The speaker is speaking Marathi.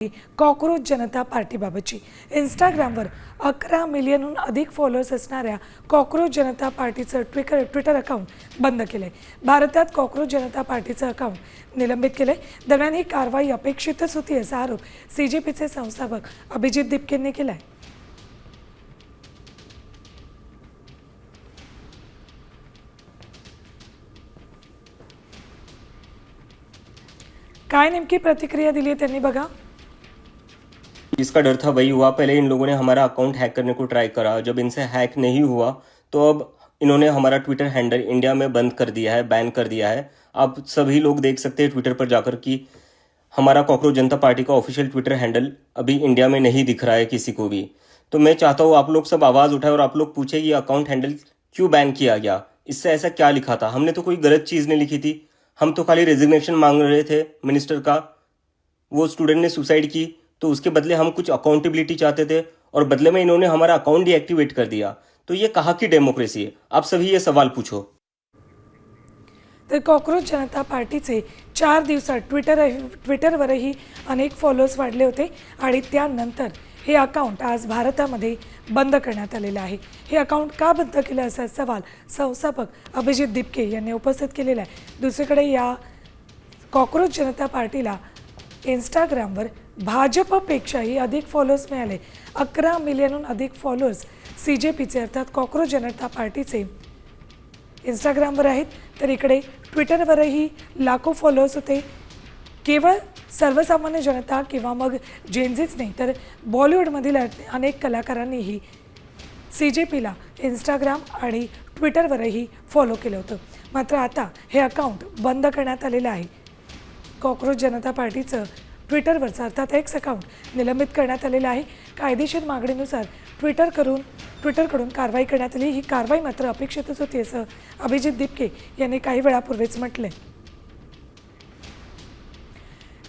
कॉकरोच जनता पार्टीबाबतची इंस्टाग्रामवर 11 मिलियनहून अधिक फॉलोअर्स असणाऱ्या कॉकरोच जनता पार्टीचं ट्विटर अकाउंट बंद केलंय। भारतात कॉकरोच जनता पार्टीचं अकाउंट निलंबित केलंय। दरम्यान ही कारवाई अपेक्षितच होती असा आरोप सीजेपीचे संस्थापक अभिजित दिपकेंनी केलाय। काय नेमकी प्रतिक्रिया दिली त्यांनी बघा। जिसका डर था वही हुआ। पहले इन लोगों ने हमारा अकाउंट हैक करने को ट्राई करा, जब इनसे हैक नहीं हुआ तो अब इन्होंने हमारा ट्विटर हैंडल इंडिया में बंद कर दिया है, बैन कर दिया है। अब सभी लोग देख सकते हैं ट्विटर पर जाकर कि हमारा कॉकरोच जनता पार्टी का ऑफिशियल ट्विटर हैंडल अभी इंडिया में नहीं दिख रहा है किसी को भी। तो मैं चाहता हूँ आप लोग सब आवाज़ उठाए और आप लोग पूछे ये अकाउंट हैंडल क्यों बैन किया गया, इससे ऐसा क्या लिखा था। हमने तो कोई गलत चीज़ नहीं लिखी थी, हम तो खाली रेजिग्नेशन मांग रहे थे मिनिस्टर का। वो स्टूडेंट ने सुसाइड की तो उसके बदले हम कुछ अकाउंटेबिलिटी चाहते थे और बदले में इन्होंने हमारा अकाउंट डीएक्टिवेट कर दिया। तो ये कहाँ की डेमोक्रेसी है? आप सभी ये सवाल पूछो। तर कॉकरोच जनता पार्टीचे 4 दिवसात ट्विटरवरही अनेक फॉलोअर्स वाढले होते आणि त्यानंतर हे अकाउंट आज भारतामध्ये बंद करण्यात आलेलं आहे। हे अकाउंट का बंद केलं असा सवाल संस्थापक अभिजित दिपके यांनी उपस्थित केलेला आहे। दुसरीकडे या कॉकरोच जनता पार्टीला इंस्टाग्रामवर भाजपपेक्षाही अधिक फॉलोअर्स मिळाले। 11 मिलियनहून अधिक फॉलोअर्स सीजेपीचे अर्थात कॉकरोच जनता पार्टीचे इंस्टाग्रामवर आहेत, तर इकडे ट्विटरवरही लाखो फॉलोअर्स होते। केवळ सर्वसामान्य जनता किंवा मग जेनझीच नाही तर बॉलिवूडमधील अनेक कलाकारांनीही सीजेपीला इंस्टाग्राम आणि ट्विटरवरही फॉलो केलं होतं। मात्र आता हे अकाउंट बंद करण्यात आलेलं आहे। कॉकरोच जनता पार्टीचं ट्विटरवरचं अर्थात एक्स अकाउंट निलंबित करण्यात आलेलं आहे। कायदेशीर मागणीनुसार ट्विटरकडून कारवाई करण्यात आली। ही कारवाई मात्र अपेक्षितच होती असं अभिजित दिपके यांनी काही वेळापूर्वीच म्हटलंय।